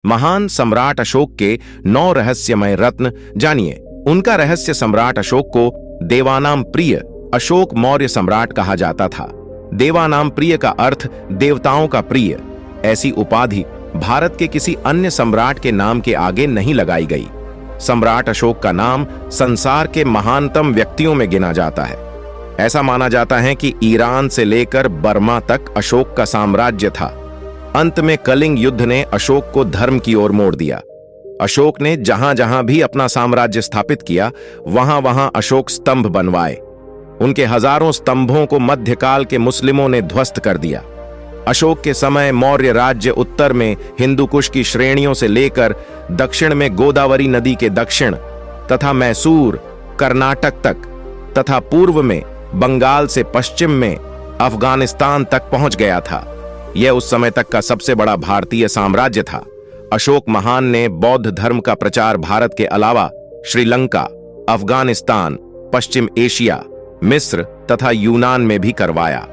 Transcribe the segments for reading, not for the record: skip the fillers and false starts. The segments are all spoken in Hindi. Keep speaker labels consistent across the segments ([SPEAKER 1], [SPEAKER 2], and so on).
[SPEAKER 1] महान सम्राट अशोक के 9 रहस्यमय रत्न जानिए। उनका रहस्य। सम्राट अशोक को देवानाम प्रिय अशोक मौर्य सम्राट कहा जाता था। देवानाम प्रिय का अर्थ देवताओं का प्रिय। ऐसी उपाधि भारत के किसी अन्य सम्राट के नाम के आगे नहीं लगाई गई। सम्राट अशोक का नाम संसार के महानतम व्यक्तियों में गिना जाता है। ऐसा माना जाता है कि ईरान से लेकर बर्मा तक अशोक का साम्राज्य था। अंत में कलिंग युद्ध ने अशोक को धर्म की ओर मोड़ दिया। अशोक ने जहां जहां भी अपना साम्राज्य स्थापित किया, वहां वहां अशोक स्तंभ बनवाए। उनके हजारों स्तंभों को मध्यकाल के मुस्लिमों ने ध्वस्त कर दिया। अशोक के समय मौर्य राज्य उत्तर में हिंदू कुश की श्रेणियों से लेकर दक्षिण में गोदावरी नदी के दक्षिण तथा मैसूर, कर्नाटक तक तथा पूर्व में बंगाल से पश्चिम में अफगानिस्तान तक पहुंच गया था। यह उस समय तक का सबसे बड़ा भारतीय साम्राज्य था। अशोक महान ने बौद्ध धर्म का प्रचार भारत के अलावा श्रीलंका, अफगानिस्तान, पश्चिम एशिया, मिस्र तथा यूनान में भी करवाया।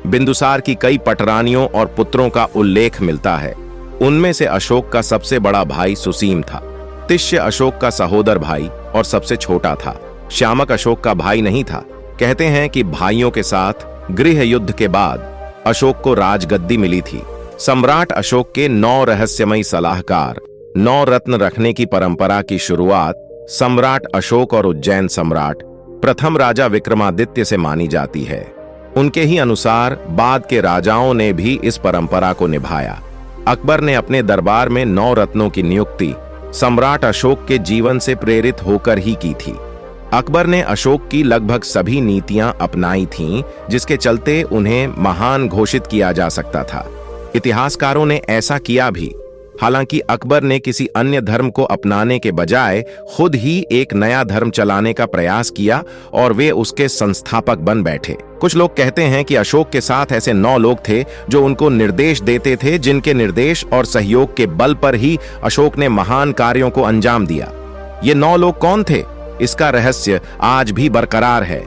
[SPEAKER 1] बिंदुसार की कई पटरानियों और पुत्रों का उल्लेख मिलता है। उनमें से अशोक का सबसे बड़ा भाई सुसीम था। तिष्य अशोक का सहोदर भाई और सबसे छोटा था। श्यामक अशोक का भाई नहीं था। कहते हैं कि भाइयों के साथ गृह युद्ध के बाद अशोक को राजगद्दी मिली थी। सम्राट अशोक के 9 रहस्यमयी सलाहकार। 9 रत्न रखने की परंपरा की शुरुआत सम्राट अशोक और उज्जैन सम्राट प्रथम राजा विक्रमादित्य से मानी जाती है। उनके ही अनुसार बाद के राजाओं ने भी इस परंपरा को निभाया। अकबर ने अपने दरबार में 9 रत्नों की नियुक्ति सम्राट अशोक के जीवन से प्रेरित होकर ही की थी। अकबर ने अशोक की लगभग सभी नीतियां अपनाई थीं, जिसके चलते उन्हें महान घोषित किया जा सकता था। इतिहासकारों ने ऐसा किया भी। हालांकि अकबर ने किसी अन्य धर्म को अपनाने के बजाय खुद ही एक नया धर्म चलाने का प्रयास किया और वे उसके संस्थापक बन बैठे। कुछ लोग कहते हैं कि अशोक के साथ ऐसे 9 लोग थे जो उनको निर्देश देते थे, जिनके निर्देश और सहयोग के बल पर ही अशोक ने महान कार्यों को अंजाम दिया। ये 9 लोग कौन थे? इसका रहस्य आज भी बरकरार है।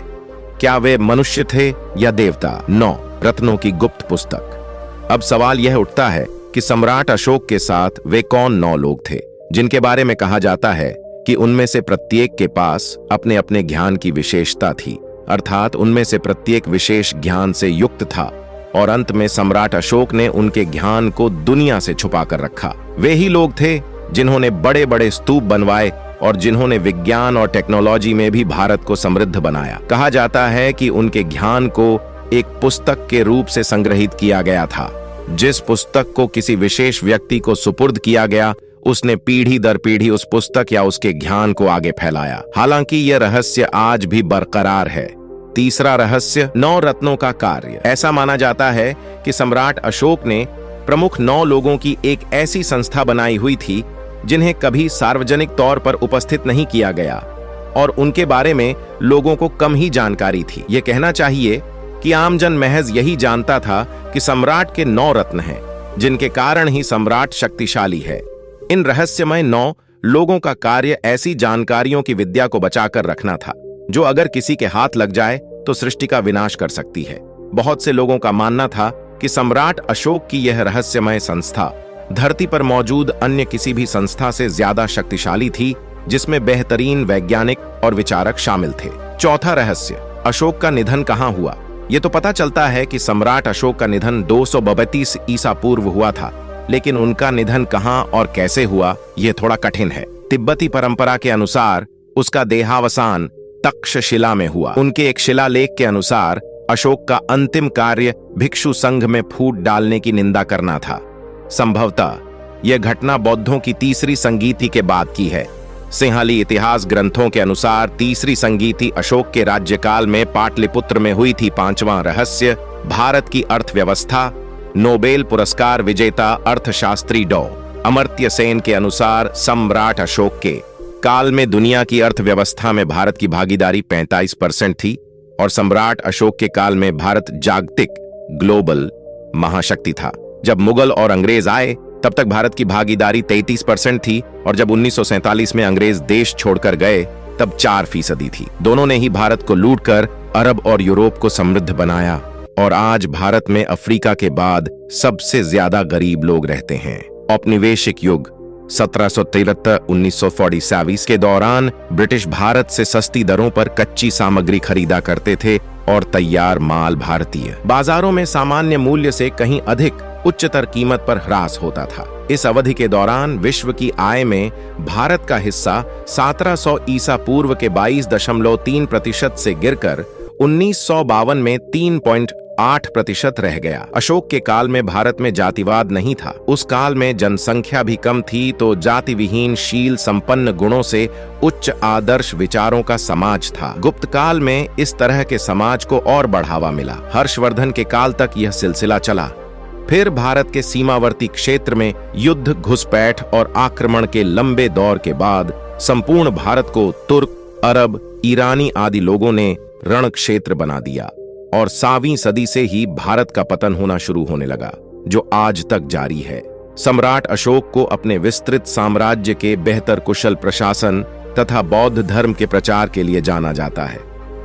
[SPEAKER 1] क्या वे मनुष्य थे या देवता? 9 रत्नों की गुप्त पुस्तक। अब सवाल यह उठता है कि सम्राट अशोक के साथ वे कौन 9 लोग थे, जिनके बारे में कहा जाता है कि उनमें से प्रत्येक के पास अपने अपने ज्ञान की विशेषता थी, अर्थात उनमें से प्रत्येक विशेष ज्ञान से युक्त था और अंत में सम्राट अशोक ने उनके ज्ञान को दुनिया से छुपा कर रखा। वे ही लोग थे जिन्होंने बड़े बड़े स्तूप बनवाए और जिन्होंने विज्ञान और टेक्नोलॉजी में भी भारत को समृद्ध बनाया। कहा जाता है कि उनके ज्ञान को एक पुस्तक के रूप से संग्रहित किया गया था। जिस पुस्तक को किसी विशेष व्यक्ति को सुपुर्द किया गया, उसने पीढ़ी दर पीढ़ी उस पुस्तक या उसके ज्ञान को आगे फैलाया। हालांकि यह रहस्य आज भी बरकरार है। तीसरा रहस्य 9 रत्नों का कार्य। ऐसा माना जाता है कि सम्राट अशोक ने प्रमुख 9 लोगों की एक ऐसी संस्था बनाई हुई थी जिन्हें कभी सार्वजनिक तौर पर उपस्थित नहीं किया गया और उनके बारे में लोगों को कम ही जानकारी थी। यह कहना चाहिए कि आमजन महज यही जानता था कि सम्राट के 9 रत्न हैं, जिनके कारण ही सम्राट शक्तिशाली है। इन रहस्यमय 9 लोगों का कार्य ऐसी जानकारियों की विद्या को बचाकर रखना था, जो अगर किसी के हाथ लग जाए तो सृष्टि का विनाश कर सकती है। बहुत से लोगों का मानना था कि सम्राट अशोक की यह रहस्यमय संस्था धरती पर मौजूद अन्य किसी भी संस्था से ज्यादा शक्तिशाली थी, जिसमें बेहतरीन वैज्ञानिक और विचारक शामिल थे। चौथा रहस्य, अशोक का निधन कहाँ हुआ? ये तो पता चलता है कि सम्राट अशोक का निधन 232 ईसा पूर्व हुआ था, लेकिन उनका निधन कहाँ और कैसे हुआ, यह थोड़ा कठिन है। तिब्बती परंपरा के अनुसार उसका देहावसान तक्षशिला में हुआ। उनके एक शिलालेख के अनुसार अशोक का अंतिम कार्य भिक्षु संघ में फूट डालने की निंदा करना था। संभवतः यह घटना बौद्धों की तीसरी संगीति के बाद की है। सिंहाली इतिहास ग्रंथों के अनुसार तीसरी संगीति अशोक के राज्यकाल में पाटलिपुत्र में हुई थी। 5वां रहस्य, भारत की अर्थव्यवस्था। नोबेल पुरस्कार विजेता अर्थशास्त्री डॉ. अमर्त्य सेन के अनुसार सम्राट अशोक के काल में दुनिया की अर्थव्यवस्था में भारत की भागीदारी 45% थी और सम्राट अशोक के काल में भारत जागतिक ग्लोबल महाशक्ति था। जब मुगल और अंग्रेज आए तब तक भारत की भागीदारी 33% थी और जब 1947 में अंग्रेज देश छोड़कर गए तब 4% थी। दोनों ने ही भारत को लूटकर अरब और यूरोप को समृद्ध बनाया और आज भारत में अफ्रीका के बाद सबसे ज्यादा गरीब लोग रहते हैं। औपनिवेशिक युग 1773-1947 के दौरान ब्रिटिश भारत से सस्ती दरों पर कच्ची सामग्री खरीदा करते थे और तैयार माल भारतीय बाजारों में सामान्य मूल्य से कहीं अधिक उच्चतर कीमत पर ह्रास होता था। इस अवधि के दौरान विश्व की आय में भारत का हिस्सा 1700 ईसा पूर्व के 22.3% से गिरकर 1952 में 3.8% रह गया। अशोक के काल में भारत में जातिवाद नहीं था। उस काल में जनसंख्या भी कम थी, तो जाति विहीन शील संपन्न गुणों से उच्च आदर्श विचारों का समाज था। गुप्त काल में इस तरह के समाज को और बढ़ावा मिला। हर्षवर्धन के काल तक यह सिलसिला चला। फिर भारत के सीमावर्ती क्षेत्र में युद्ध, घुसपैठ और आक्रमण के लंबे दौर के बाद संपूर्ण भारत को तुर्क, अरब, ईरानी आदि लोगों ने रण क्षेत्र बना दिया और 7वीं सदी से ही भारत का पतन होना शुरू होने लगा, जो आज तक जारी है। सम्राट अशोक को अपने विस्तृत साम्राज्य के बेहतर कुशल प्रशासन तथा बौद्ध धर्म के प्रचार के लिए जाना जाता है।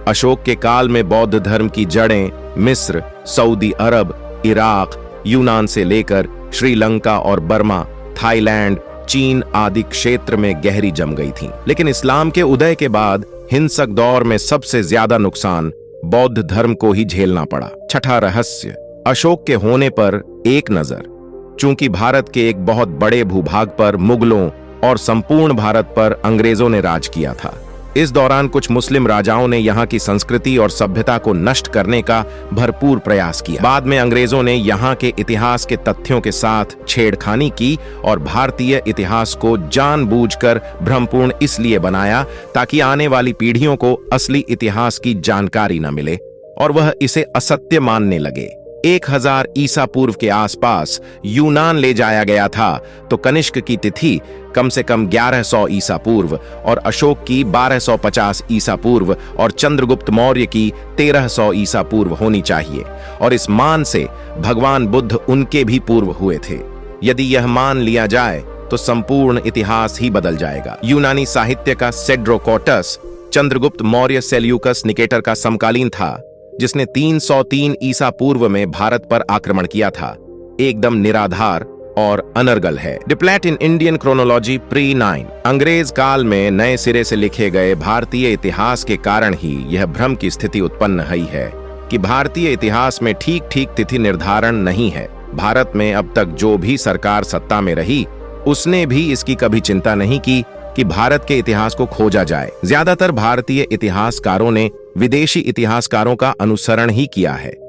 [SPEAKER 1] अशोक के काल में बौद्ध धर्म की जड़ें मिस्र, सऊदी अरब, इराक, यूनान से लेकर श्रीलंका और बर्मा, थाईलैंड, चीन आदि क्षेत्र में गहरी जम गई थीं। लेकिन इस्लाम के उदय के बाद हिंसक दौर में सबसे ज्यादा नुकसान बौद्ध धर्म को ही झेलना पड़ा। छठा रहस्य, अशोक के होने पर एक नजर। चूंकि भारत के एक बहुत बड़े भूभाग पर मुगलों और संपूर्ण भारत पर अंग्रेजों ने राज किया था। इस दौरान कुछ मुस्लिम राजाओं ने यहाँ की संस्कृति और सभ्यता को नष्ट करने का भरपूर प्रयास किया। बाद में अंग्रेजों ने यहाँ के इतिहास के तथ्यों के साथ छेड़खानी की और भारतीय इतिहास को जानबूझकर भ्रमपूर्ण इसलिए बनाया ताकि आने वाली पीढ़ियों को असली इतिहास की जानकारी न मिले और वह इसे असत्य मानने लगे। 1000 ईसा पूर्व के आसपास यूनान ले जाया गया था, तो कनिष्क की तिथि कम से कम 1100 ईसा पूर्व और अशोक की 1250 ईसा पूर्व और चंद्रगुप्त मौर्य की 1300 ईसा पूर्व होनी चाहिए, और इस मान से भगवान बुद्ध उनके भी पूर्व हुए थे। यदि यह मान लिया जाए तो संपूर्ण इतिहास ही बदल जाएगा। यूनानी साहित्य का सेड्रोकोटस चंद्रगुप्त मौर्य सेल्यूकस निकेटर का समकालीन था, जिसने 303 ईसा पूर्व में भारत पर आक्रमण किया था। एकदम निराधार और अनर्गल है। Deplatt in Indian chronology pre 9। अंग्रेज काल में नए सिरे से लिखे गए भारतीय इतिहास के कारण ही यह भ्रम की स्थिति उत्पन्न हुई है कि भारतीय इतिहास में ठीक ठीक तिथि निर्धारण नहीं है। भारत में अब तक जो भी सरकार सत्ता में रही, उसने भी इसकी कभी चिंता नहीं की कि भारत के इतिहास को खोजा जाए। ज्यादातर भारतीय इतिहासकारों ने विदेशी इतिहासकारों का अनुसरण ही किया है।